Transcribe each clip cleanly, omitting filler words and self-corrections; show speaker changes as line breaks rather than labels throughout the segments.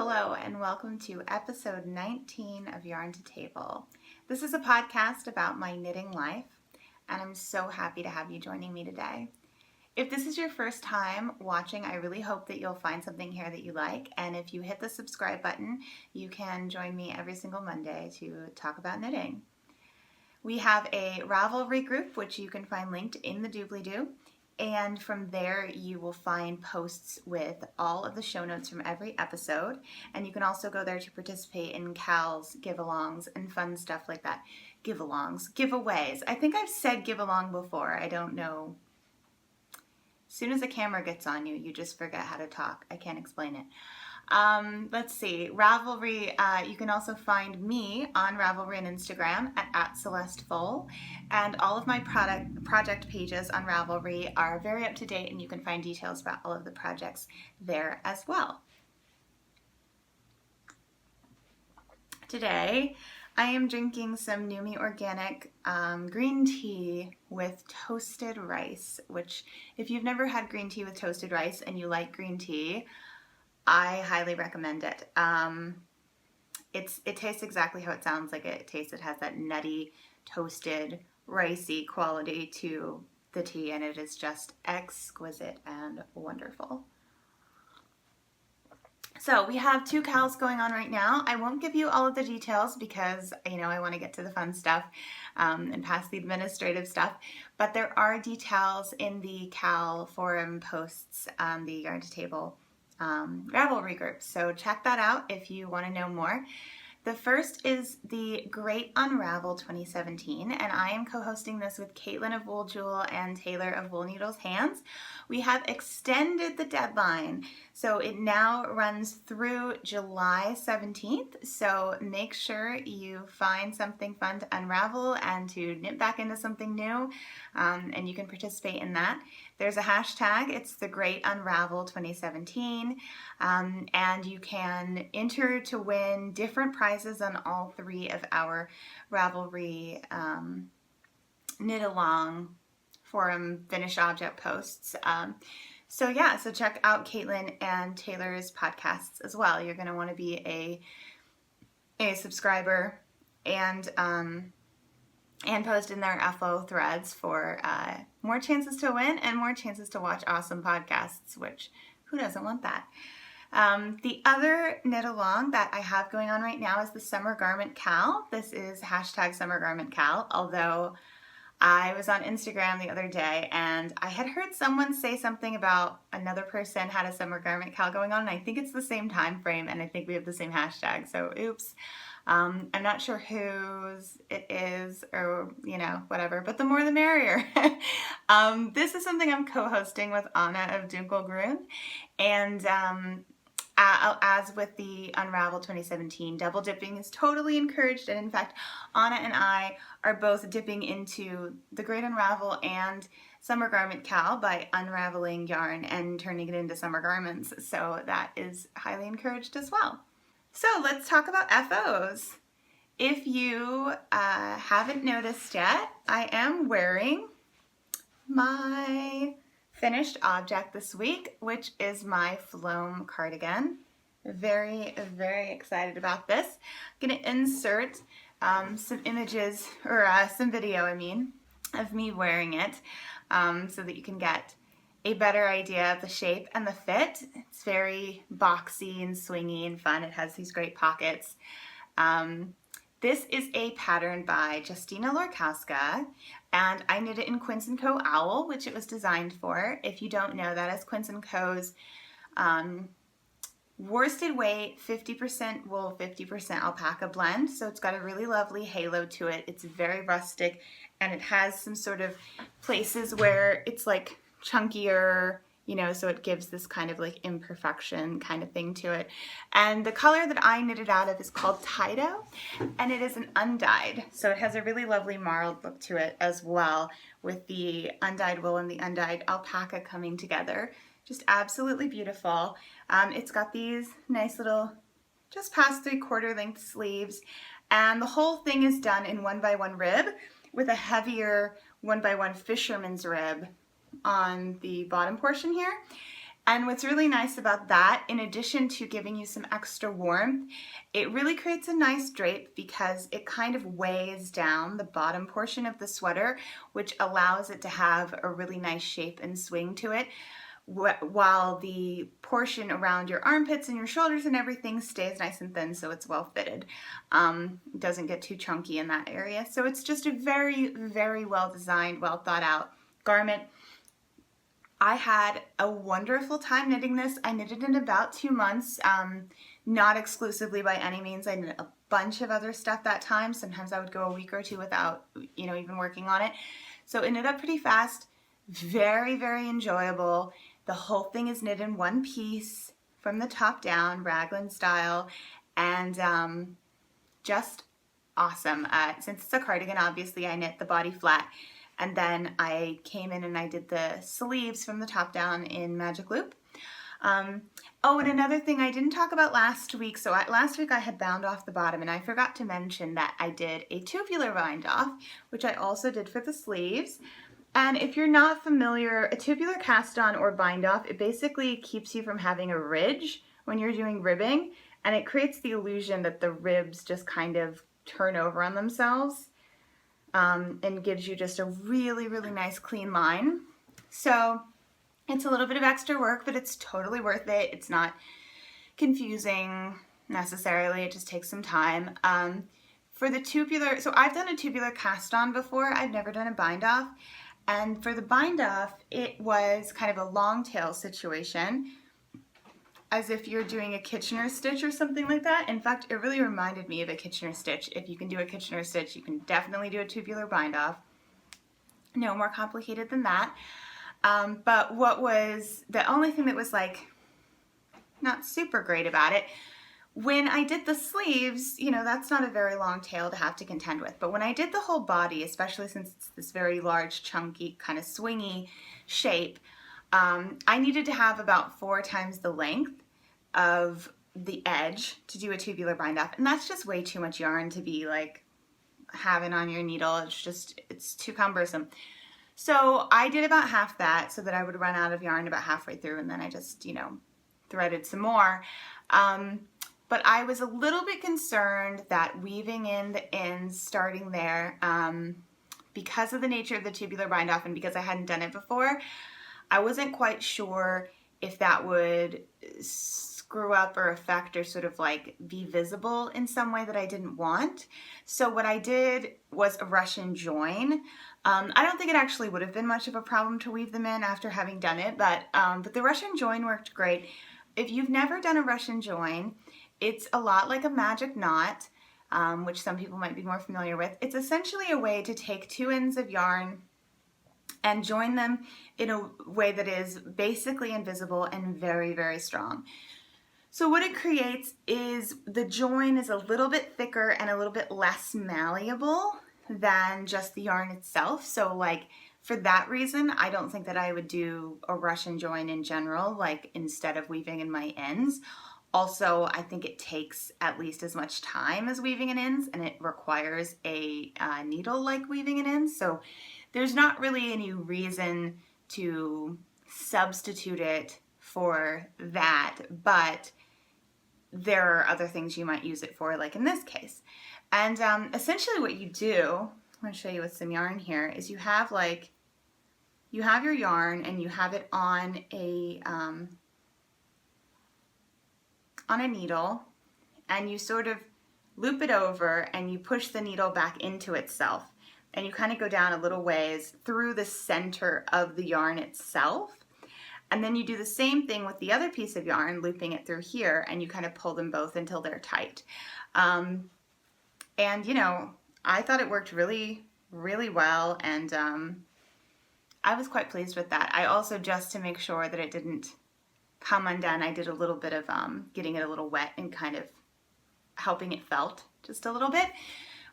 Hello and welcome to episode 19 of Yarn to Table. This is a podcast about my knitting life, and I'm so happy to have you joining me today. If this is your first time watching, I really hope that you'll find something here that you like, and if you hit the subscribe button, you can join me every single Monday to talk about knitting. We have a Ravelry group, which you can find linked in the doobly-doo. And from there, you will find posts with all of the show notes from every episode. And you can also go there to participate in CALs, give-alongs, and fun stuff like that. Give-alongs, giveaways. I think I've said give-along before. I don't know. As soon as the camera gets on you, you just forget how to talk. I can't explain it. Let's see, Ravelry, you can also find me on Ravelry and Instagram at @CelesteFole, and all of my project pages on Ravelry are very up to date, and you can find details about all of the projects there as well. Today, I am drinking some Numi Organic green tea with toasted rice, which if you've never had green tea with toasted rice and you like green tea, I highly recommend it. It tastes exactly how it sounds like it tastes. It has that nutty, toasted, ricey quality to the tea, and it is just exquisite and wonderful. So we have 2 CALs going on right now. I won't give you all of the details because, I want to get to the fun stuff and past the administrative stuff. But there are details in the CAL forum posts on the Yarn to Table Ravelry group. So check that out if you want to know more. The first is the Great Unravel 2017, and I am co-hosting this with Caitlin of Wool Jewel and Taylor of Wool Needles Hands. We have extended the deadline, so it now runs through July 17th, so make sure you find something fun to unravel and to knit back into something new, and you can participate in that. There's a hashtag, it's the Great Unravel 2017, and you can enter to win different prizes on all 3 of our Ravelry knit along forum finish object posts. So check out Caitlin and Taylor's podcasts as well. You're going to want to be a subscriber and post in their FO threads for more chances to win and more chances to watch awesome podcasts, which who doesn't want that? The other knit along that I have going on right now is the Summer Garment Cal. This is hashtag Summer Garment Cal, although I was on Instagram the other day and I had heard someone say something about another person had a Summer Garment Cal going on, and I think it's the same time frame and I think we have the same hashtag, so oops. I'm not sure whose it is or, whatever, but the more the merrier. This is something I'm co-hosting with Anna of Dunkelgrün, and as with the Unravel 2017, double dipping is totally encouraged, and in fact, Anna and I are both dipping into the Great Unravel and Summer Garment Cal by unraveling yarn and turning it into summer garments, so that is highly encouraged as well. So let's talk about FOs. If you haven't noticed yet, I am wearing my finished object this week, which is my Sloan Cardigan. Very, very excited about this. I'm going to insert some images, or some video, of me wearing it so that you can get a better idea of the shape and the fit. It's very boxy and swingy and fun. It has these great pockets. This is a pattern by Justina Lorkowska, and I knit it in Quince & Co. Owl, which it was designed for. If you don't know, that is Quince & Co.'s worsted weight, 50% wool, 50% alpaca blend. So it's got a really lovely halo to it. It's very rustic, and it has some sort of places where it's like chunkier, so it gives this kind of like imperfection kind of thing to it. And the color that I knitted out of is called Tido, and it is an undyed. So it has a really lovely marled look to it as well, with the undyed wool and the undyed alpaca coming together. Just absolutely beautiful. It's got these nice little, just past 3/4 length sleeves, and the whole thing is done in 1x1 rib with a heavier 1x1 fisherman's rib on the bottom portion here. And what's really nice about that, in addition to giving you some extra warmth, it really creates a nice drape because it kind of weighs down the bottom portion of the sweater, which allows it to have a really nice shape and swing to it, while the portion around your armpits and your shoulders and everything stays nice and thin, so it's well fitted. It doesn't get too chunky in that area. So it's just a very, very well designed, well thought out garment. I had a wonderful time knitting this. I knitted in about 2 months, not exclusively by any means. I knit a bunch of other stuff that time. Sometimes I would go a week or two without, even working on it. So it knit up pretty fast, very, very enjoyable. The whole thing is knit in one piece from the top down, raglan style, and just awesome. Since it's a cardigan, obviously I knit the body flat. And then I came in and I did the sleeves from the top down in Magic Loop. Oh, and another thing I didn't talk about last week. So last week I had bound off the bottom, and I forgot to mention that I did a tubular bind off, which I also did for the sleeves. And if you're not familiar, a tubular cast on or bind off, it basically keeps you from having a ridge when you're doing ribbing, and it creates the illusion that the ribs just kind of turn over on themselves. And gives you just a really, really nice clean line. So it's a little bit of extra work, but it's totally worth it. It's not confusing necessarily. It just takes some time. For the tubular, so I've done a tubular cast on before. I've never done a bind off. And for the bind off, it was kind of a long tail situation, as if you're doing a Kitchener stitch or something like that. In fact, it really reminded me of a Kitchener stitch. If you can do a Kitchener stitch, you can definitely do a tubular bind off. No more complicated than that. But what was the only thing that was like not super great about it, when I did the sleeves, that's not a very long tail to have to contend with. But when I did the whole body, especially since it's this very large, chunky, kind of swingy shape, I needed to have about 4 times the length of the edge to do a tubular bind off, and that's just way too much yarn to be like having on your needle. It's too cumbersome. So I did about half that so that I would run out of yarn about halfway through, and then I just, threaded some more. But I was a little bit concerned that weaving in the ends, starting there, because of the nature of the tubular bind off and because I hadn't done it before, I wasn't quite sure if that would screw up or affect or sort of like be visible in some way that I didn't want. So what I did was a Russian join. I don't think it actually would have been much of a problem to weave them in after having done it, but the Russian join worked great. If you've never done a Russian join, it's a lot like a magic knot, which some people might be more familiar with. It's essentially a way to take 2 ends of yarn and join them in a way that is basically invisible and very, very strong. So what it creates is the join is a little bit thicker and a little bit less malleable than just the yarn itself. So like for that reason, I don't think that I would do a Russian join in general, like instead of weaving in my ends. Also, I think it takes at least as much time as weaving in ends, and it requires a needle like weaving in ends. So there's not really any reason to substitute it for that, but there are other things you might use it for, like in this case. And essentially what you do, I'm going to show you with some yarn here, is you have your yarn and you have it on a needle, and you sort of loop it over and you push the needle back into itself, and you kind of go down a little ways through the center of the yarn itself, and then you do the same thing with the other piece of yarn, looping it through here, and you kind of pull them both until they're tight. And I thought it worked really, really well, and I was quite pleased with that. I also, just to make sure that it didn't come undone, I did a little bit of getting it a little wet and kind of helping it felt just a little bit,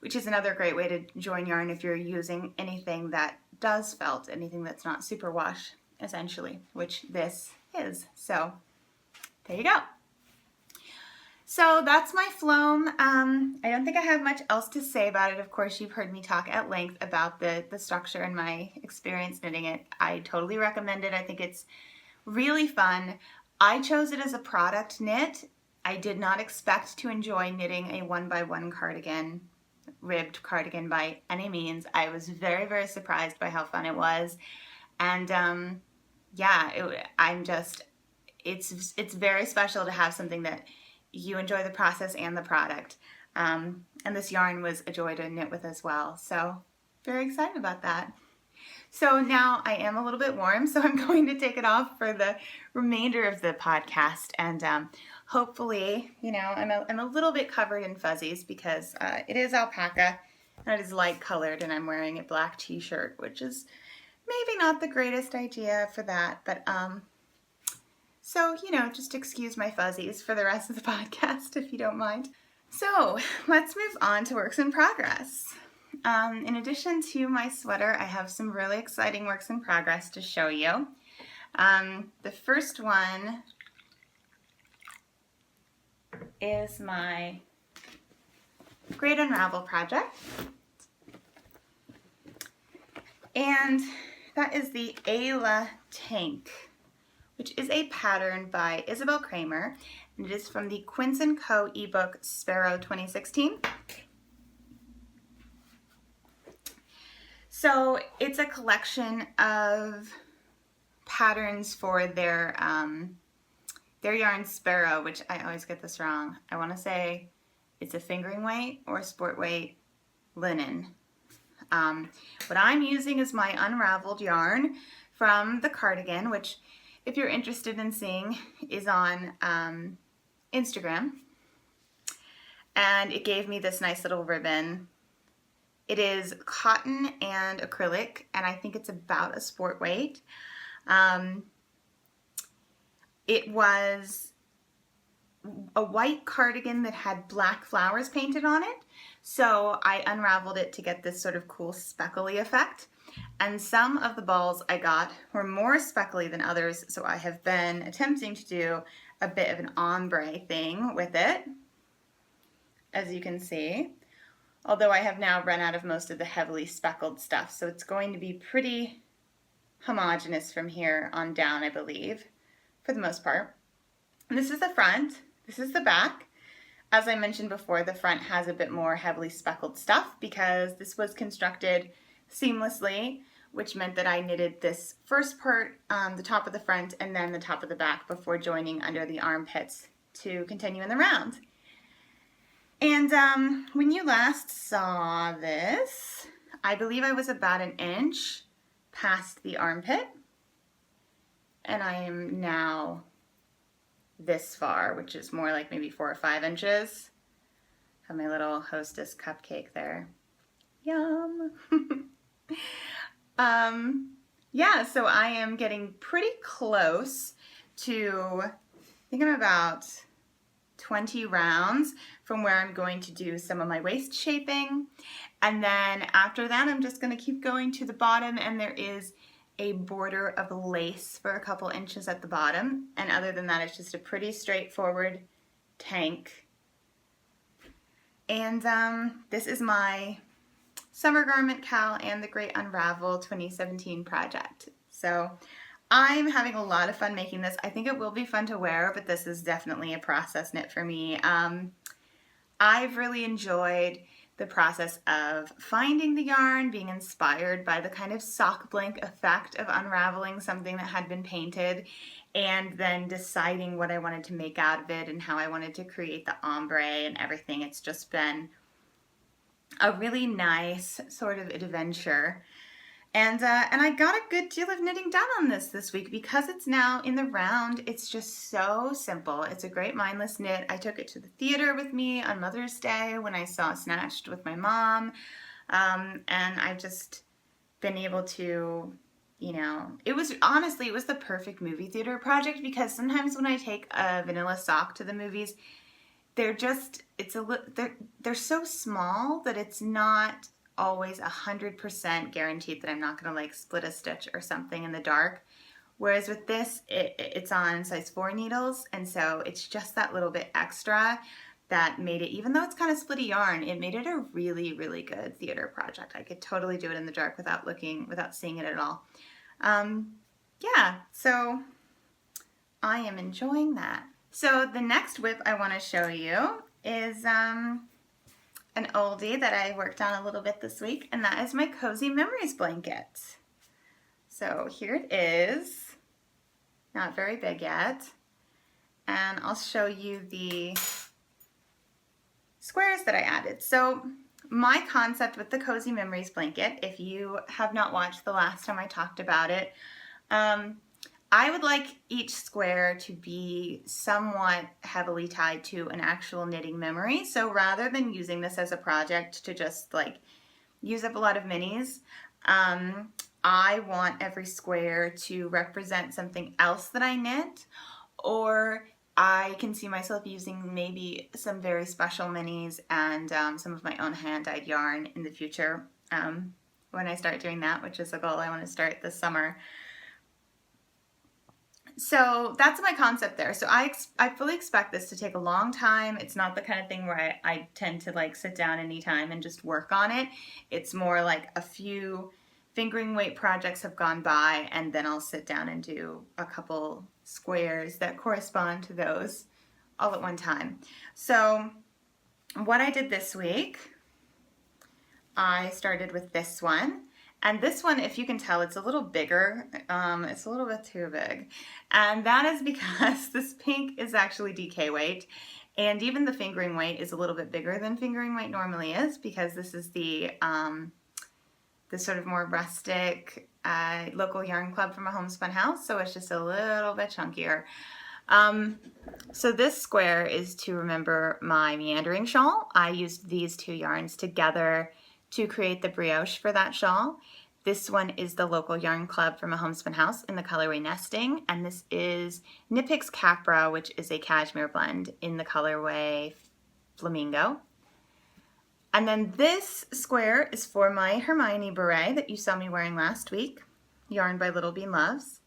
which is another great way to join yarn if you're using anything that does felt, anything that's not superwash, essentially, which this is. So there you go. So that's my floam. I don't think I have much else to say about it. Of course, you've heard me talk at length about the structure and my experience knitting it. I totally recommend it. I think it's Really fun. I chose it as a product knit. I did not expect to enjoy knitting a 1x1 cardigan, ribbed cardigan by any means. I was very, very surprised by how fun it was. And yeah, it's very special to have something that you enjoy the process and the product. And this yarn was a joy to knit with as well. So very excited about that. So now I am a little bit warm, so I'm going to take it off for the remainder of the podcast. And hopefully, I'm a little bit covered in fuzzies because it is alpaca and it is light colored, and I'm wearing a black t-shirt, which is maybe not the greatest idea for that. But so, just excuse my fuzzies for the rest of the podcast if you don't mind. So let's move on to works in progress. In addition to my sweater, I have some really exciting works in progress to show you. The first one is my Great Unravel project. And that is the Ayla Tank, which is a pattern by Isabel Kramer, and it is from the Quince & Co. ebook Sparrow 2016. So it's a collection of patterns for their yarn Sparrow, which I always get this wrong. I want to say it's a fingering weight or sport weight linen. What I'm using is my unraveled yarn from the cardigan, which, if you're interested in seeing, is on Instagram. And it gave me this nice little ribbon. It is cotton and acrylic, and I think it's about a sport weight. It was a white cardigan that had black flowers painted on it, so I unraveled it to get this sort of cool speckly effect. And some of the balls I got were more speckly than others, so I have been attempting to do a bit of an ombre thing with it, as you can see. Although I have now run out of most of the heavily speckled stuff, so it's going to be pretty homogeneous from here on down, I believe, for the most part. And this is the front, this is the back. As I mentioned before, the front has a bit more heavily speckled stuff because this was constructed seamlessly, which meant that I knitted this first part, the top of the front, and then the top of the back before joining under the armpits to continue in the round. And when you last saw this, I believe I was about an inch past the armpit, and I am now this far, which is more like maybe 4 or 5 inches. Have my little hostess cupcake there. Yum! Yeah, so I am getting pretty close to, I think I'm about 20 rounds from where I'm going to do some of my waist shaping. And then after that, I'm just going to keep going to the bottom, and there is a border of lace for a couple inches at the bottom. And other than that, it's just a pretty straightforward tank. And this is my summer garment cowl and the Great Unravel 2017 project. So I'm having a lot of fun making this. I think it will be fun to wear, but this is definitely a process knit for me. I've really enjoyed the process of finding the yarn, being inspired by the kind of sock blank effect of unraveling something that had been painted, and then deciding what I wanted to make out of it and how I wanted to create the ombre and everything. It's just been a really nice sort of adventure. And I got a good deal of knitting done on this week because it's now in the round. It's just so simple. It's a great mindless knit. I took it to the theater with me on Mother's Day when I saw Snatched with my mom. And I've just been able to, it was the perfect movie theater project, because sometimes when I take a vanilla sock to the movies, they're so small that it's not always 100% guaranteed that I'm not going to like split a stitch or something in the dark. Whereas with this, it's on size 4 needles, and so it's just that little bit extra that made it, even though it's kind of splitty yarn, it made it a really, really good theater project. I could totally do it in the dark without seeing it at all. Yeah, so I am enjoying that. So the next WIP I want to show you is an oldie that I worked on a little bit this week, and that is my Cozy Memories blanket. So here it is, not very big yet, and I'll show you the squares that I added. So my concept with the Cozy Memories blanket, if you have not watched the last time I talked about it, I would like each square to be somewhat heavily tied to an actual knitting memory. So rather than using this as a project to just like use up a lot of minis, I want every square to represent something else that I knit, or I can see myself using maybe some very special minis and some of my own hand-dyed yarn in the future when I start doing that, which is a goal I want to start this summer. So that's my concept there. So I fully expect this to take a long time. It's not the kind of thing where I tend to like sit down anytime and just work on it. It's more like a few fingering weight projects have gone by, and then I'll sit down and do a couple squares that correspond to those all at one time. So what I did this week, I started with this one. And this one, if you can tell, it's a little bigger. It's a little bit too big. And that is because this pink is actually DK weight. And even the fingering weight is a little bit bigger than fingering weight normally is, because this is the sort of more rustic local yarn club from a homespun house. So it's just a little bit chunkier. So this square is to remember my meandering shawl. I used these two yarns together to create the brioche for that shawl. This one is the local yarn club from a homespun house in the colorway Nesting, and this is Knit Picks Capra, which is a cashmere blend in the colorway Flamingo. And then this square is for my Hermione beret that you saw me wearing last week, yarn by Little Bean Loves,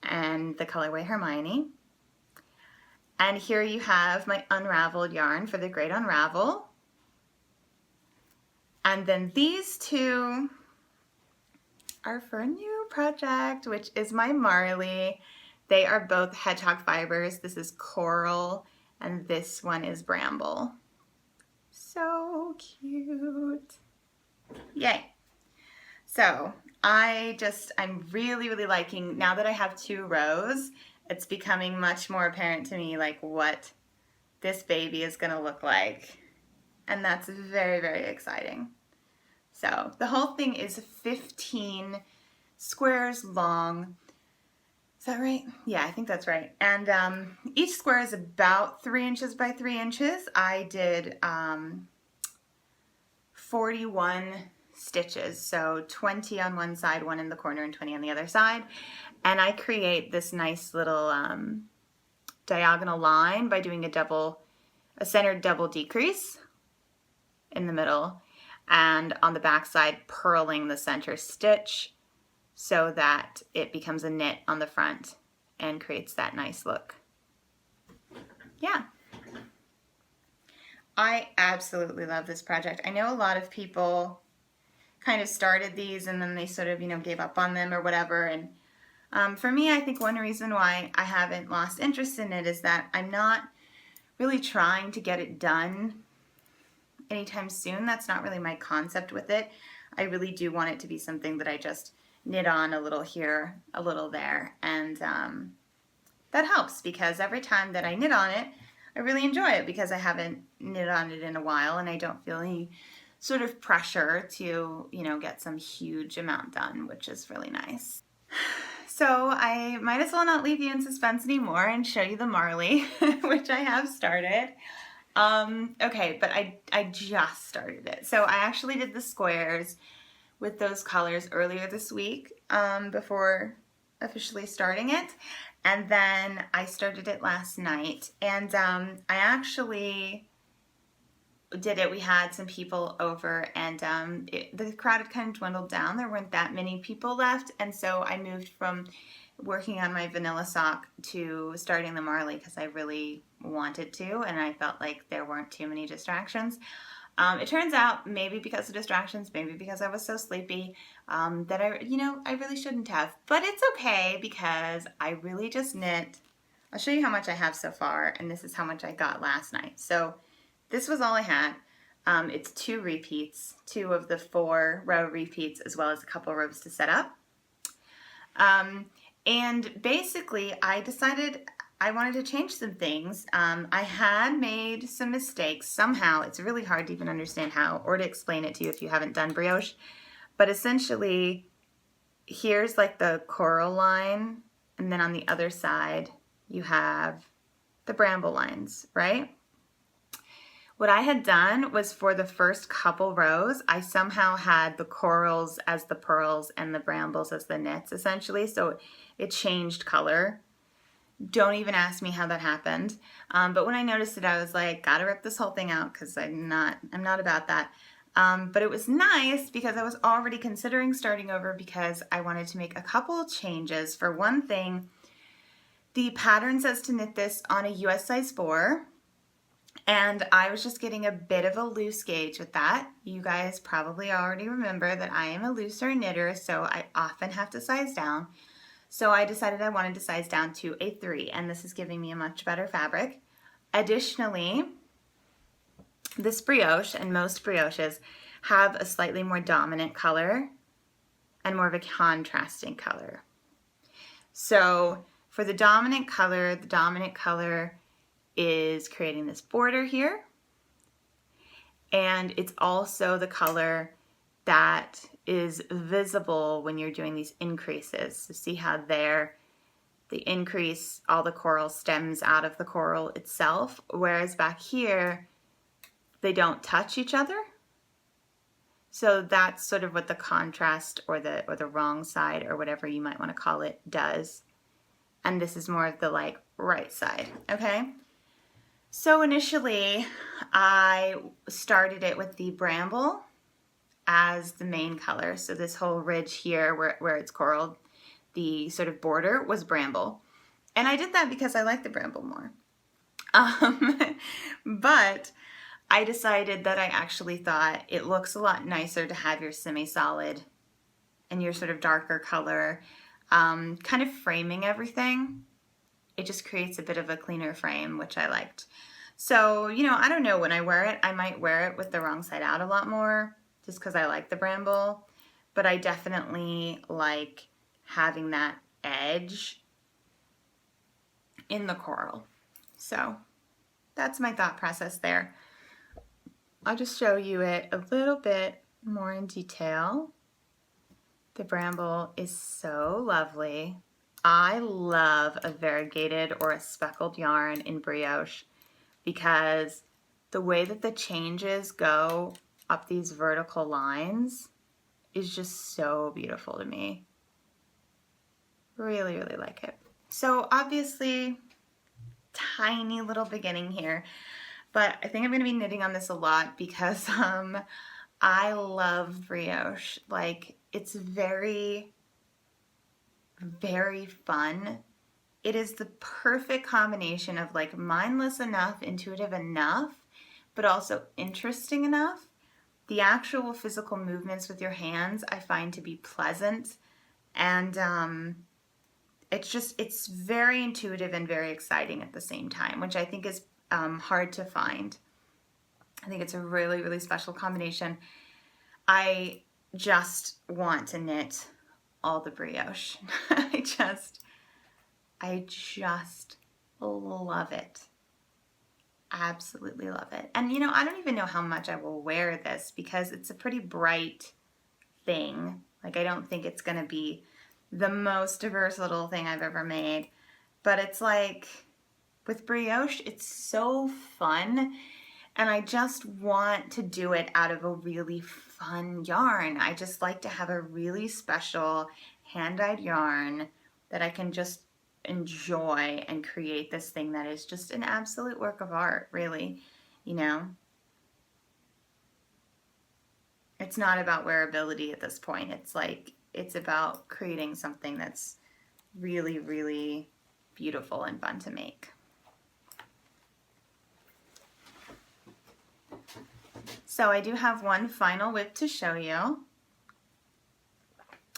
and the colorway Hermione. And here you have my unraveled yarn for the Great Unravel. And then these two are for a new project, which is my Marley. They are both hedgehog fibers. This is coral, and this one is bramble. So cute. Yay. So I'm really, really liking, now that I have 2 rows, it's becoming much more apparent to me like what this baby is gonna look like. And that's very, very exciting. So the whole thing is 15 squares long. Is that right? Yeah, I think that's right. And each square is about 3 inches by 3 inches. I did 41 stitches, so 20 on one side, 1 in the corner, and 20 on the other side. And I create this nice little diagonal line by doing a centered double decrease in the middle, and on the back side purling the center stitch so that it becomes a knit on the front and creates that nice look. Yeah. I absolutely love this project. I know a lot of people kind of started these and then they sort of, gave up on them or whatever. And for me, I think one reason why I haven't lost interest in it is that I'm not really trying to get it done anytime soon. That's not really my concept with it. I really do want it to be something that I just knit on a little here, a little there, and that helps because every time that I knit on it, I really enjoy it because I haven't knit on it in a while and I don't feel any sort of pressure to, get some huge amount done, which is really nice. So I might as well not leave you in suspense anymore and show you the Marley, which I have started. Okay, but I just started it. So I actually did the squares with those colors earlier this week before officially starting it. And then I started it last night. And I actually did it. We had some people over and the crowd had kind of dwindled down. There weren't that many people left. And so I moved from working on my vanilla sock to starting the Marley because I really wanted to, and I felt like there weren't too many distractions. It turns out maybe because of distractions, maybe because I was so sleepy, that I really shouldn't have. But it's okay because I really just knit I'll show you how much I have so far, and this is how much I got last night. So this was all I had. It's 2 repeats, 2 of the 4 row repeats, as well as a couple rows to set up. And basically I decided I wanted to change some things. I had made some mistakes somehow. It's really hard to even understand how or to explain it to you if you haven't done brioche. But essentially, here's like the coral line, and then on the other side you have the bramble lines, right? What I had done was for the first couple rows, I somehow had the corals as the pearls and the brambles as the knits, essentially, so it changed color. Don't even ask me how that happened. But when I noticed it, I was like, gotta rip this whole thing out, because I'm not about that. But it was nice because I was already considering starting over because I wanted to make a couple changes. For one thing, the pattern says to knit this on a US size 4. And I was just getting a bit of a loose gauge with that. You guys probably already remember that I am a looser knitter, so I often have to size down. So I decided I wanted to size down to a 3, and this is giving me a much better fabric. Additionally, this brioche and most brioches have a slightly more dominant color and more of a contrasting color. So for the dominant color is creating this border here, and it's also the color that is visible when you're doing these increases. So see how there, the increase, all the coral stems out of the coral itself, whereas back here they don't touch each other. So that's sort of what the contrast or the wrong side or whatever you might want to call it does. And this is more of the like right side, okay? So initially, I started it with the bramble as the main color. So this whole ridge here where it's coral, the sort of border was bramble. And I did that because I like the bramble more. But I decided that I actually thought it looks a lot nicer to have your semi-solid and your sort of darker color kind of framing everything. It just creates a bit of a cleaner frame, which I liked. So, you know, I don't know, when I wear it, I might wear it with the wrong side out a lot more just because I like the bramble, but I definitely like having that edge in the coral. So that's my thought process there. I'll just show you it a little bit more in detail. The bramble is so lovely. I love a variegated or a speckled yarn in brioche because the way that the changes go up these vertical lines is just so beautiful to me. Really, really like it. So obviously, tiny little beginning here, but I think I'm going to be knitting on this a lot because I love brioche. Like, it's very, very fun. It is the perfect combination of like mindless enough, intuitive enough, but also interesting enough. The actual physical movements with your hands I find to be pleasant, and it's very intuitive and very exciting at the same time, which I think is hard to find. I think it's a really, really special combination. I just want to knit all the brioche. I just love it. Absolutely love it. And you know, I don't even know how much I will wear this because it's a pretty bright thing. Like, I don't think it's going to be the most versatile thing I've ever made. But it's like, with brioche, it's so fun. And I just want to do it out of a really fun yarn. I just like to have a really special hand-dyed yarn that I can just enjoy and create this thing that is just an absolute work of art, really, you know. It's not about wearability at this point. It's like, it's about creating something that's really, really beautiful and fun to make. So I do have one final whip to show you.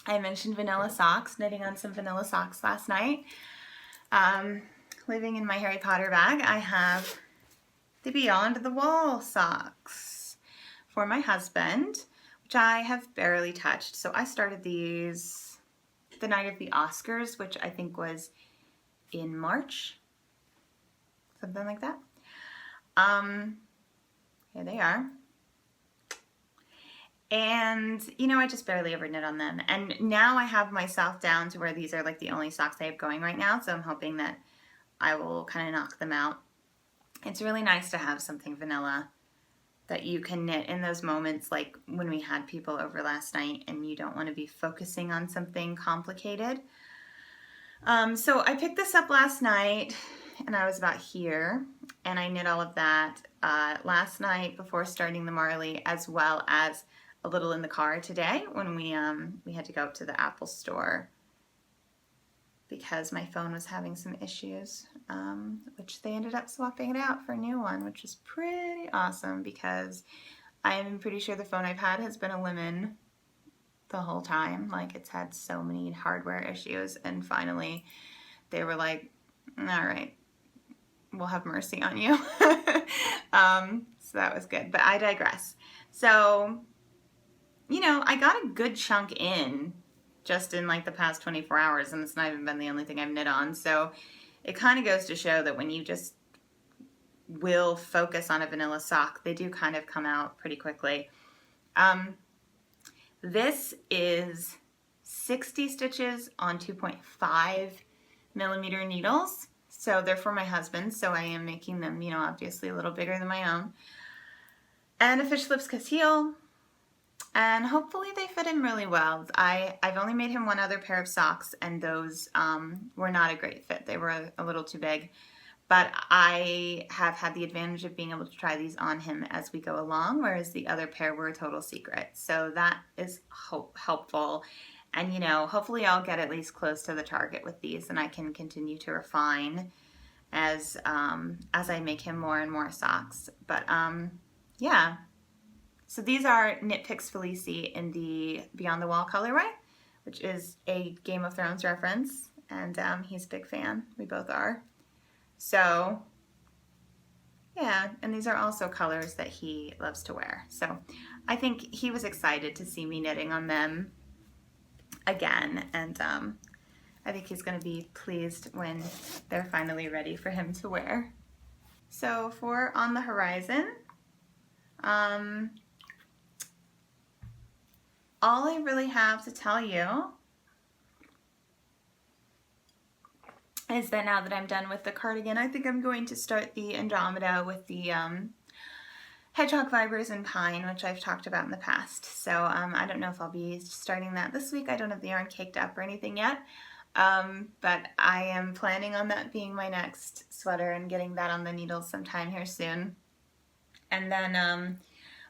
I mentioned vanilla socks, knitting on some vanilla socks last night. living in my Harry Potter bag, I have the Beyond the Wall socks for my husband, which I have barely touched. So I started these the night of the Oscars, which I think was in March, something like that. Here they are. And, you know, I just barely ever knit on them. And now I have myself down to where these are like the only socks I have going right now. So I'm hoping that I will kind of knock them out. It's really nice to have something vanilla that you can knit in those moments, like when we had people over last night and you don't want to be focusing on something complicated. So I picked this up last night and I was about here, and I knit all of that last night before starting the Marley, as well as a little in the car today when we had to go up to the Apple store because my phone was having some issues, which they ended up swapping it out for a new one, which is pretty awesome because I am pretty sure the phone I've had has been a lemon the whole time. Like, it's had so many hardware issues, and finally they were like, all right, we'll have mercy on you. So that was good, but I digress. So, you know, I got a good chunk in just in like the past 24 hours, and it's not even been the only thing I've knit on. So it kind of goes to show that when you just will focus on a vanilla sock, they do kind of come out pretty quickly. This is 60 stitches on 2.5 millimeter needles. So they're for my husband, so I am making them, you know, obviously a little bigger than my own. And a fish lips heel. And hopefully they fit him really well. I've only made him one other pair of socks, and those were not a great fit. They were a little too big. But I have had the advantage of being able to try these on him as we go along, whereas the other pair were a total secret. So that is helpful. And, you know, hopefully I'll get at least close to the target with these, and I can continue to refine as I make him more and more socks. But yeah. So these are Knit Picks Felici in the Beyond the Wall colorway, which is a Game of Thrones reference, and he's a big fan. We both are. So yeah, and these are also colors that he loves to wear. So I think he was excited to see me knitting on them again, and I think he's going to be pleased when they're finally ready for him to wear. So for On the Horizon, all I really have to tell you is that now that I'm done with the cardigan, I think I'm going to start the Andromeda with the Hedgehog Fibers and Pine, which I've talked about in the past. So I don't know if I'll be starting that this week. I don't have the yarn caked up or anything yet, but I am planning on that being my next sweater and getting that on the needles sometime here soon. And then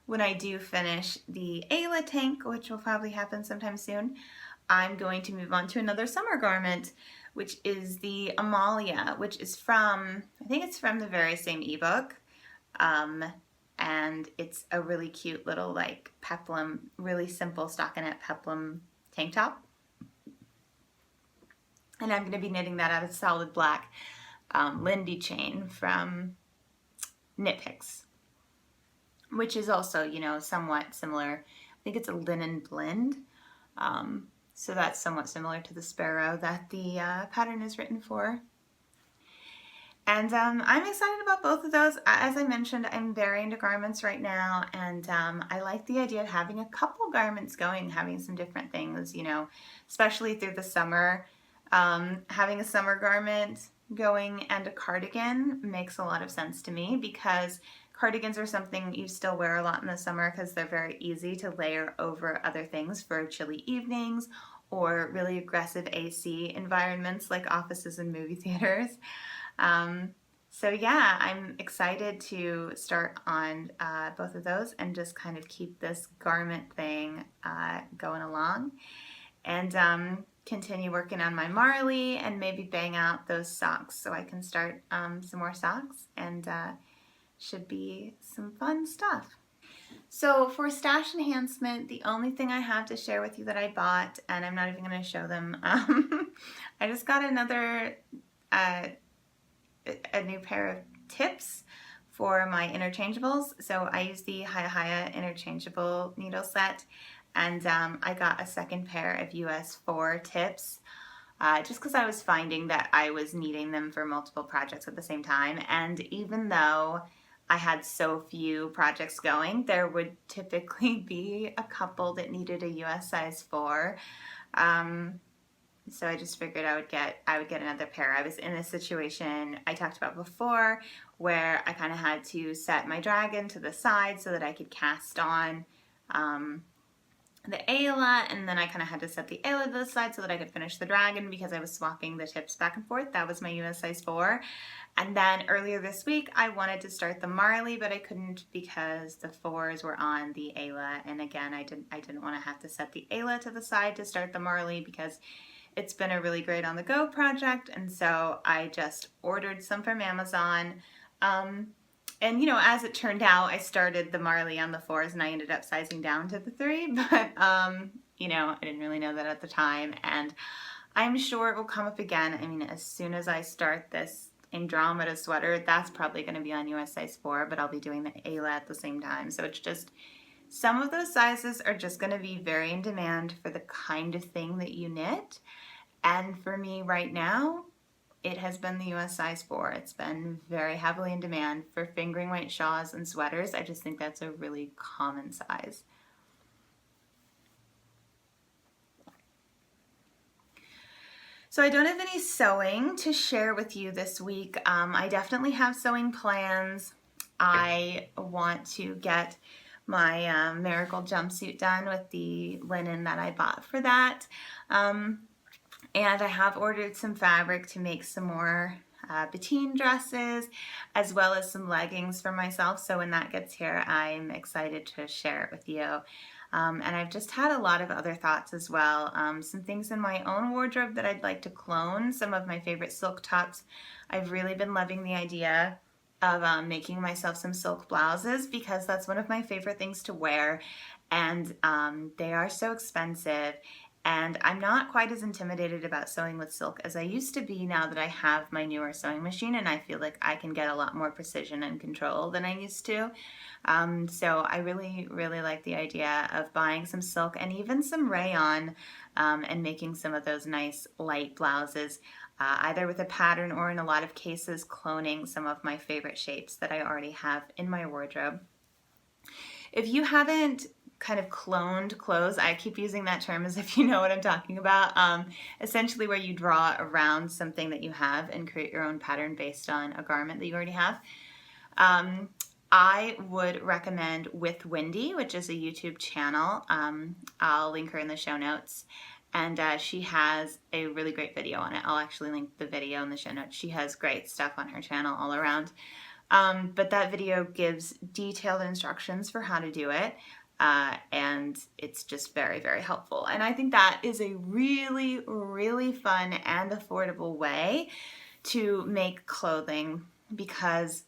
when I do finish the Ayla Tank, which will probably happen sometime soon, I'm going to move on to another summer garment, which is the Amalia, which is from, I think it's from the very same ebook, and it's a really cute little like peplum, really simple stockinette peplum tank top. And I'm going to be knitting that out of solid black Lindy chain from Knit Picks, which is also, you know, somewhat similar. I think it's a linen blend. So that's somewhat similar to the Sparrow that the pattern is written for. And I'm excited about both of those. As I mentioned, I'm very into garments right now, and I like the idea of having a couple garments going, having some different things, you know, especially through the summer. Having a summer garment going and a cardigan makes a lot of sense to me, because cardigans are something you still wear a lot in the summer because they're very easy to layer over other things for chilly evenings or really aggressive AC environments like offices and movie theaters. So yeah, I'm excited to start on both of those and just kind of keep this garment thing going along, and continue working on my Marley and maybe bang out those socks so I can start some more socks, and should be some fun stuff. So for stash enhancement, the only thing I have to share with you that I bought, and I'm not even going to show them, I just got another a new pair of tips for my interchangeables. So I use the Hiya interchangeable needle set, and I got a second pair of US 4 tips just because I was finding that I was needing them for multiple projects at the same time. And even though I had so few projects going, there would typically be a couple that needed a US size 4. So I just figured I would get another pair. I was in a situation I talked about before where I kind of had to set my dragon to the side so that I could cast on the Ayla, and then I kind of had to set the Ayla to the side so that I could finish the dragon because I was swapping the tips back and forth. That was my US size 4. And then earlier this week I wanted to start the Marley, but I couldn't because the 4s were on the Ayla. And again, I didn't want to have to set the Ayla to the side to start the Marley because it's been a really great on the go project. And so I just ordered some from Amazon. And you know, as it turned out, I started the Marley on the 4s and I ended up sizing down to the 3, but you know, I didn't really know that at the time, and I'm sure it will come up again. I mean, as soon as I start this Andromeda sweater, that's probably going to be on US size 4, but I'll be doing the Ayla at the same time. So it's just, some of those sizes are just going to be very in demand for the kind of thing that you knit. And for me right now, it has been the US size 4. It's been very heavily in demand for fingering weight shawls and sweaters. I just think that's a really common size. So I don't have any sewing to share with you this week. I definitely have sewing plans. I want to get my marigold jumpsuit done with the linen that I bought for that. And I have ordered some fabric to make some more bateen dresses, as well as some leggings for myself. So when that gets here, I'm excited to share it with you. And I've just had a lot of other thoughts as well. Some things in my own wardrobe that I'd like to clone, some of my favorite silk tops. I've really been loving the idea of making myself some silk blouses because that's one of my favorite things to wear. And they are so expensive. And I'm not quite as intimidated about sewing with silk as I used to be now that I have my newer sewing machine, and I feel like I can get a lot more precision and control than I used to. So I really, really like the idea of buying some silk and even some rayon and making some of those nice light blouses, either with a pattern or in a lot of cases cloning some of my favorite shapes that I already have in my wardrobe. If you haven't kind of cloned clothes, I keep using that term as if you know what I'm talking about, essentially where you draw around something that you have and create your own pattern based on a garment that you already have. I would recommend With Wendy, which is a YouTube channel. I'll link her in the show notes, and she has a really great video on it. I'll actually link the video in the show notes. She has great stuff on her channel all around. But that video gives detailed instructions for how to do it. And it's just very, very helpful. And I think that is a really, really fun and affordable way to make clothing, because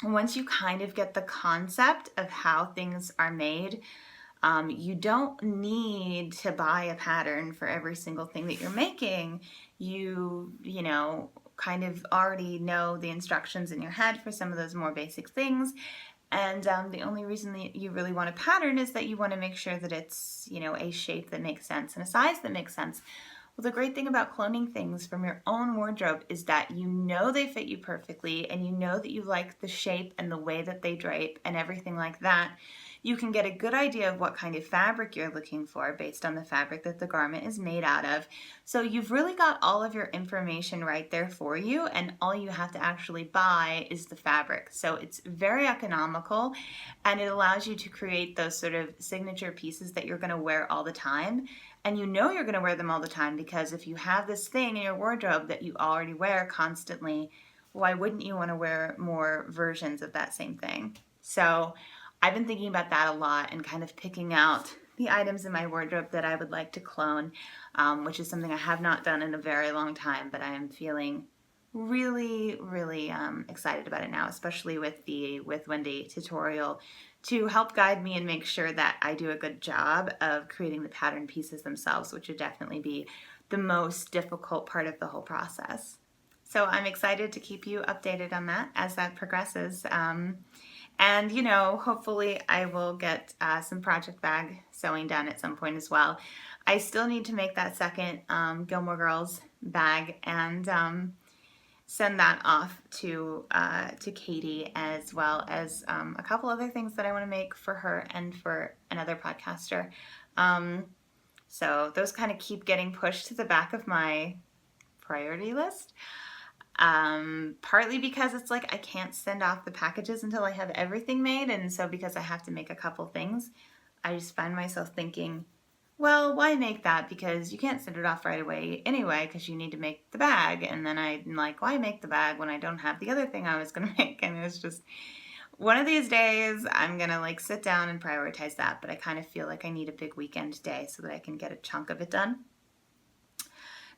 once you kind of get the concept of how things are made, you don't need to buy a pattern for every single thing that you're making. You know, kind of already know the instructions in your head for some of those more basic things. And the only reason that you really want a pattern is that you want to make sure that it's, you know, a shape that makes sense and a size that makes sense. Well, the great thing about cloning things from your own wardrobe is that you know they fit you perfectly, and you know that you like the shape and the way that they drape and everything like that. You can get a good idea of what kind of fabric you're looking for based on the fabric that the garment is made out of. So you've really got all of your information right there for you, and all you have to actually buy is the fabric. So it's very economical, and it allows you to create those sort of signature pieces that you're going to wear all the time. And you know you're going to wear them all the time because if you have this thing in your wardrobe that you already wear constantly, why wouldn't you want to wear more versions of that same thing? So I've been thinking about that a lot and kind of picking out the items in my wardrobe that I would like to clone, which is something I have not done in a very long time, but I am feeling really, really excited about it now, especially with the With Wendy tutorial to help guide me and make sure that I do a good job of creating the pattern pieces themselves, which would definitely be the most difficult part of the whole process. So I'm excited to keep you updated on that as that progresses. And, you know, hopefully I will get some project bag sewing done at some point as well. I still need to make that second Gilmore Girls bag and send that off to Katie, as well as a couple other things that I want to make for her and for another podcaster. So those kind of keep getting pushed to the back of my priority list. Partly because it's like I can't send off the packages until I have everything made, and so because I have to make a couple things, I just find myself thinking, well, why make that? Because you can't send it off right away anyway, because you need to make the bag. And then I'm like, why make the bag when I don't have the other thing I was going to make? And it was just one of these days I'm going to like sit down and prioritize that. But I kind of feel like I need a big weekend day so that I can get a chunk of it done.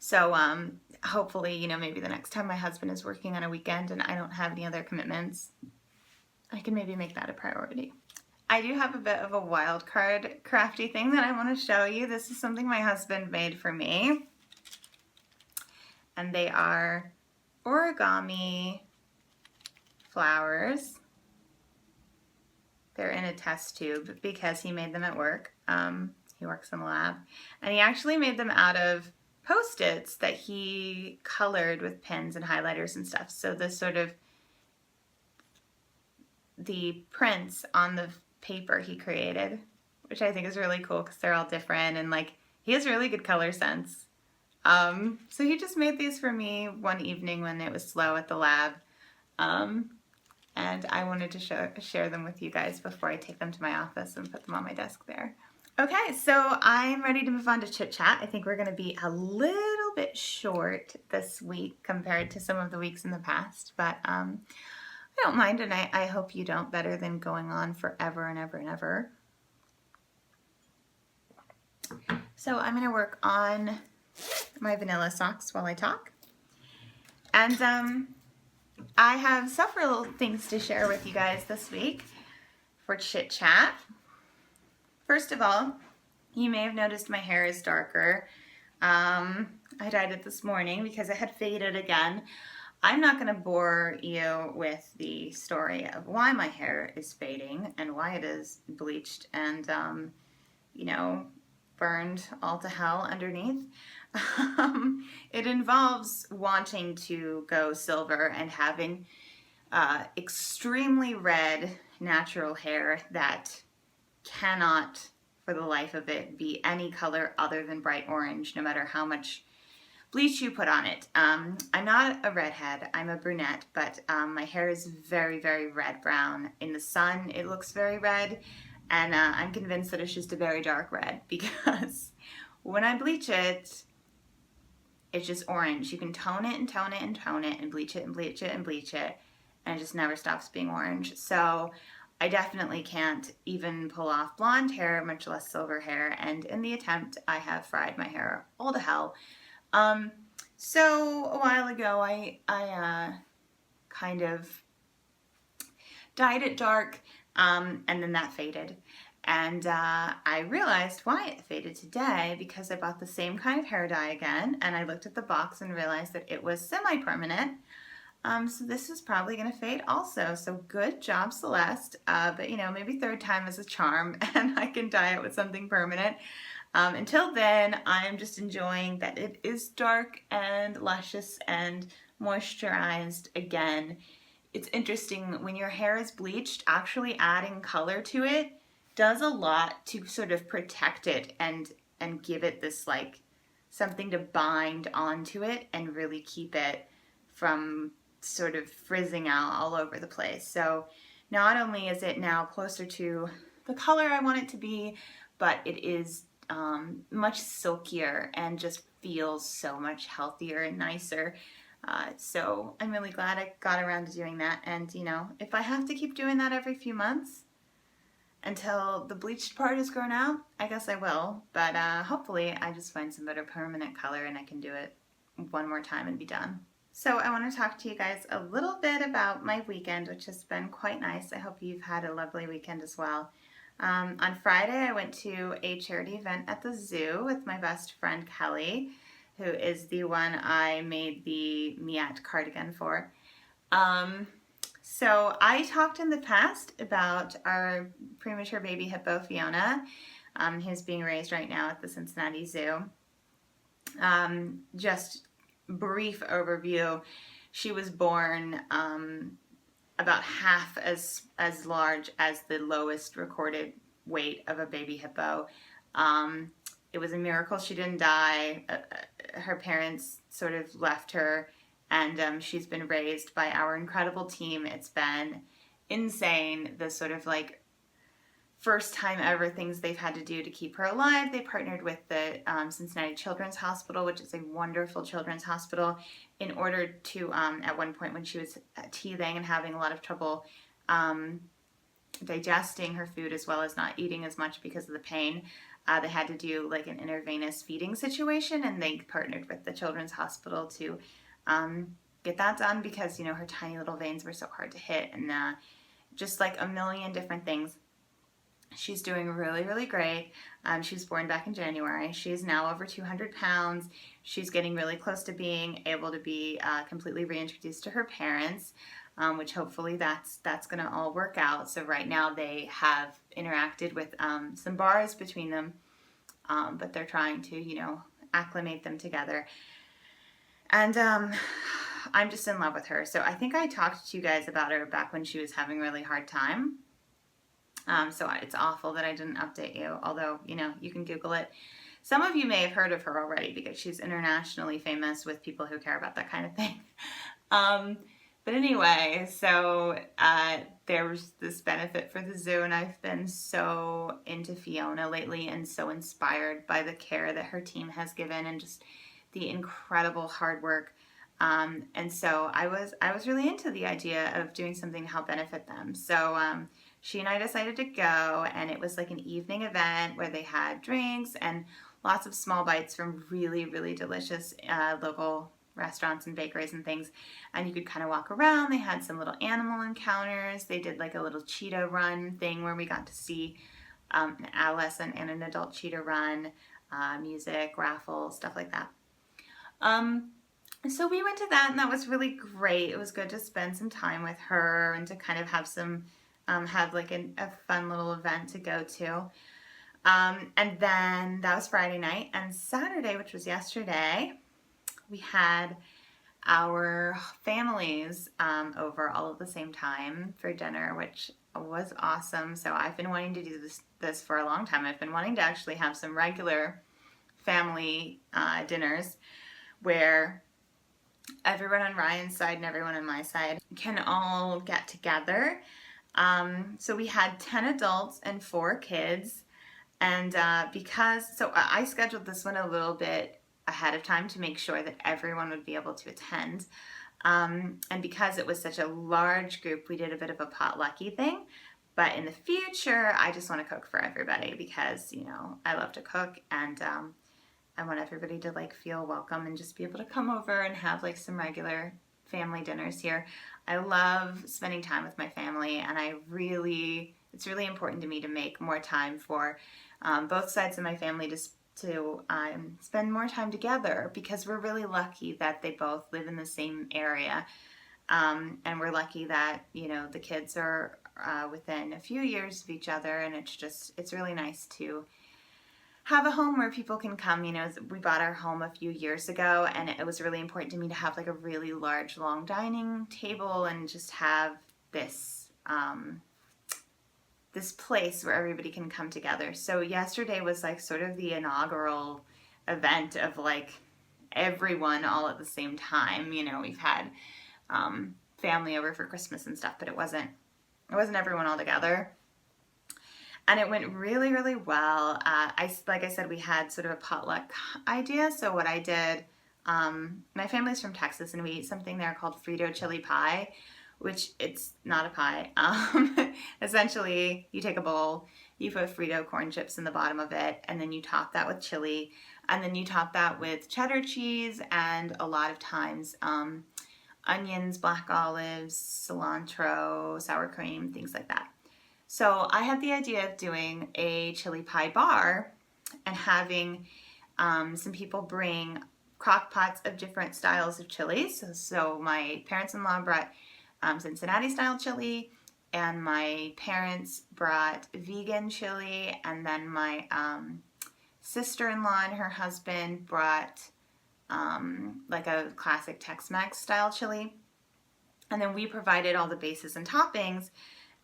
So hopefully, you know, maybe the next time my husband is working on a weekend and I don't have any other commitments, I can maybe make that a priority. I do have a bit of a wild card crafty thing that I want to show you. This is something my husband made for me. And they are origami flowers. They're in a test tube because he made them at work. He works in the lab. And he actually made them out of Post-its that he colored with pens and highlighters and stuff. So the sort of the prints on the paper he created, which I think is really cool because they're all different, and like he has really good color sense. So he just made these for me one evening when it was slow at the lab, and I wanted to share them with you guys before I take them to my office and put them on my desk there. Okay, so I'm ready to move on to Chit Chat. I think we're going to be a little bit short this week compared to some of the weeks in the past, but I don't mind, and I hope you don't, better than going on forever and ever and ever. So I'm going to work on my vanilla socks while I talk. And I have several things to share with you guys this week for Chit Chat. First of all, you may have noticed my hair is darker. I dyed it this morning because it had faded again. I'm not going to bore you with the story of why my hair is fading and why it is bleached and, you know, burned all to hell underneath. It involves wanting to go silver and having extremely red natural hair that cannot, for the life of it, be any color other than bright orange, no matter how much bleach you put on it. I'm not a redhead, I'm a brunette, but my hair is very, very red-brown. In the sun, it looks very red, and I'm convinced that it's just a very dark red, because when I bleach it, it's just orange. You can tone it and tone it and tone it and bleach it and bleach it and bleach it, and it just never stops being orange. So I definitely can't even pull off blonde hair, much less silver hair, and in the attempt, I have fried my hair all to hell. So a while ago, I kind of dyed it dark, and then that faded. And I realized why it faded today, because I bought the same kind of hair dye again, and I looked at the box and realized that it was semi-permanent. So this is probably going to fade also. So good job, Celeste. But you know, maybe third time is a charm and I can dye it with something permanent. Until then, I'm just enjoying that it is dark and luscious and moisturized again. It's interesting, when your hair is bleached, actually adding color to it does a lot to sort of protect it and give it this like something to bind onto it and really keep it from sort of frizzing out all over the place. So not only is it now closer to the color I want it to be, but it is much silkier and just feels so much healthier and nicer. So I'm really glad I got around to doing that. And you know, if I have to keep doing that every few months until the bleached part is grown out, I guess I will. But hopefully I just find some better permanent color and I can do it one more time and be done. So I want to talk to you guys a little bit about my weekend, which has been quite nice. I hope you've had a lovely weekend as well. On Friday, I went to a charity event at the zoo with my best friend Kelly. who is the one I made the Miat cardigan for. So I talked in the past about our premature baby hippo, Fiona, who's being raised right now at the Cincinnati Zoo. Just brief overview, she was born about half as large as the lowest recorded weight of a baby hippo. It was a miracle she didn't die. Her parents sort of left her, and she's been raised by our incredible team. It's been insane, the sort of like first time ever things they've had to do to keep her alive. They partnered with the Cincinnati Children's Hospital, which is a wonderful children's hospital, in order to, at one point when she was teething and having a lot of trouble digesting her food as well as not eating as much because of the pain, they had to do like an intravenous feeding situation, and they partnered with the Children's Hospital to get that done because, you know, her tiny little veins were so hard to hit, and just like a million different things. She's doing really, really great. She was born back in January. She's now over 200 pounds. She's getting really close to being able to be completely reintroduced to her parents, which hopefully that's going to all work out. So right now they have interacted with some bars between them, but they're trying to, you know, acclimate them together. And I'm just in love with her. So I think I talked to you guys about her back when she was having a really hard time. So it's awful that I didn't update you, although, you know, you can Google it. Some of you may have heard of her already because she's internationally famous with people who care about that kind of thing. But anyway, so there's this benefit for the zoo, and I've been so into Fiona lately and so inspired by the care that her team has given and just the incredible hard work. And so I was really into the idea of doing something to help benefit them. So she and I decided to go, and it was like an evening event where they had drinks and lots of small bites from really, really delicious local restaurants and bakeries and things. And you could kind of walk around. They had some little animal encounters. They did like a little cheetah run thing where we got to see an adolescent and an adult cheetah run, music, raffles, stuff like that. So we went to that, and that was really great. It was good to spend some time with her and to kind of have some have like a fun little event to go to. And then that was Friday night, and Saturday, which was yesterday, we had our families over all at the same time for dinner, which was awesome. So I've been wanting to do this for a long time. I've been wanting to actually have some regular family dinners where everyone on Ryan's side and everyone on my side can all get together. So we had 10 adults and 4 kids, and so I scheduled this one a little bit ahead of time to make sure that everyone would be able to attend, and because it was such a large group, we did a bit of a potlucky thing. But in the future, I just want to cook for everybody because, you know, I love to cook, and I want everybody to like feel welcome and just be able to come over and have like some regular family dinners here. I love spending time with my family, and it's really important to me to make more time for both sides of my family to spend more time together, because we're really lucky that they both live in the same area, and we're lucky that, you know, the kids are within a few years of each other, and it's really nice to have a home where people can come. You know, we bought our home a few years ago, and it was really important to me to have like a really large, long dining table and just have this this place where everybody can come together. So yesterday was like sort of the inaugural event of like everyone all at the same time. You know, we've had family over for Christmas and stuff, but it wasn't everyone all together. And it went really, really well. Like I said, we had sort of a potluck idea. So what I did, my family's from Texas, and we eat something there called Frito chili pie, which it's not a pie. Essentially, you take a bowl, you put Frito corn chips in the bottom of it, and then you top that with chili, and then you top that with cheddar cheese, and a lot of times onions, black olives, cilantro, sour cream, things like that. So I had the idea of doing a chili pie bar and having some people bring crock pots of different styles of chilies. So my parents-in-law brought Cincinnati style chili, and my parents brought vegan chili, and then my sister-in-law and her husband brought like a classic Tex-Mex style chili. And then we provided all the bases and toppings.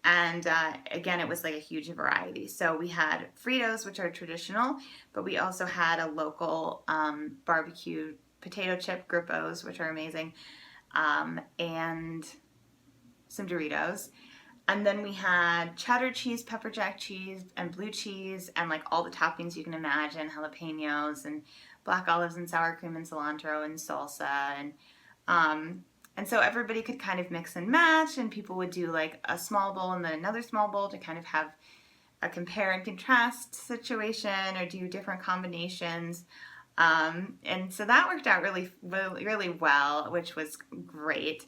And again, it was like a huge variety. So we had Fritos, which are traditional, but we also had a local barbecue potato chip grippos, which are amazing, and some Doritos. And then we had cheddar cheese, pepper jack cheese, and blue cheese, and like all the toppings you can imagine, jalapenos and black olives and sour cream and cilantro and salsa. And so everybody could kind of mix and match, and people would do like a small bowl and then another small bowl to kind of have a compare and contrast situation or do different combinations. And so that worked out really, really, really well, which was great.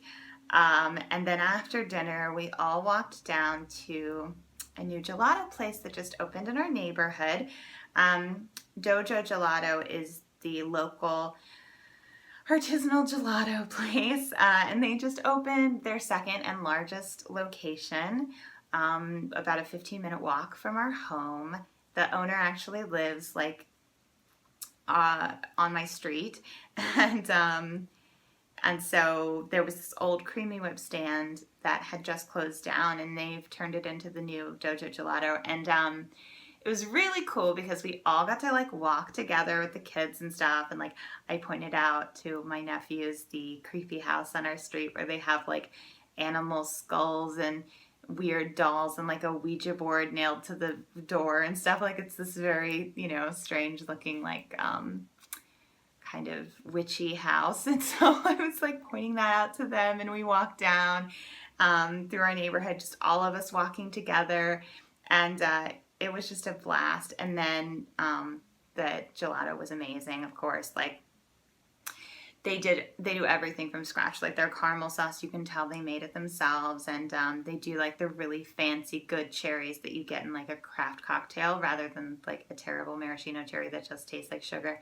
And then after dinner, we all walked down to a new gelato place that just opened in our neighborhood. Dojo Gelato is the local artisanal gelato place, and they just opened their second and largest location, about a 15-minute walk from our home. The owner actually lives like on my street, and so there was this old Creamy Whip stand that had just closed down, and they've turned it into the new Dojo Gelato. And it was really cool because we all got to like walk together with the kids and stuff. And like I pointed out to my nephews the creepy house on our street where they have like animal skulls and weird dolls and like a Ouija board nailed to the door and stuff. Like it's this very, strange looking like kind of witchy house. And so I was like pointing that out to them, and we walked down through our neighborhood, just all of us walking together, and it was just a blast. And then the gelato was amazing, of course. Like they do everything from scratch. Like their caramel sauce, you can tell they made it themselves, and they do like the really fancy good cherries that you get in like a craft cocktail rather than like a terrible maraschino cherry that just tastes like sugar.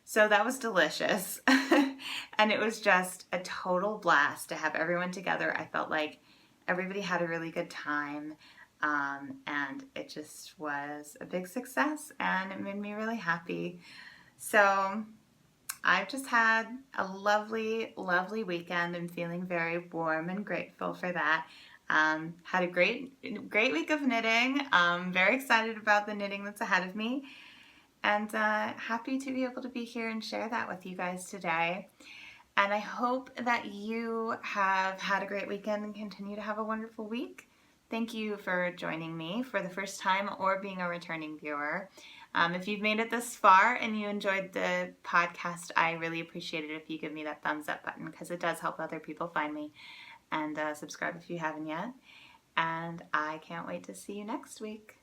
So that was delicious. And it was just a total blast to have everyone together. I felt like everybody had a really good time. And it just was a big success, and it made me really happy. So I've just had a lovely, lovely weekend. I'm feeling very warm and grateful for that. Had a great week of knitting. Very excited about the knitting that's ahead of me, and happy to be able to be here and share that with you guys today. And I hope that you have had a great weekend and continue to have a wonderful week. Thank you for joining me for the first time or being a returning viewer. If you've made it this far and you enjoyed the podcast, I really appreciate it if you give me that thumbs up button, because it does help other people find me. And subscribe if you haven't yet. And I can't wait to see you next week.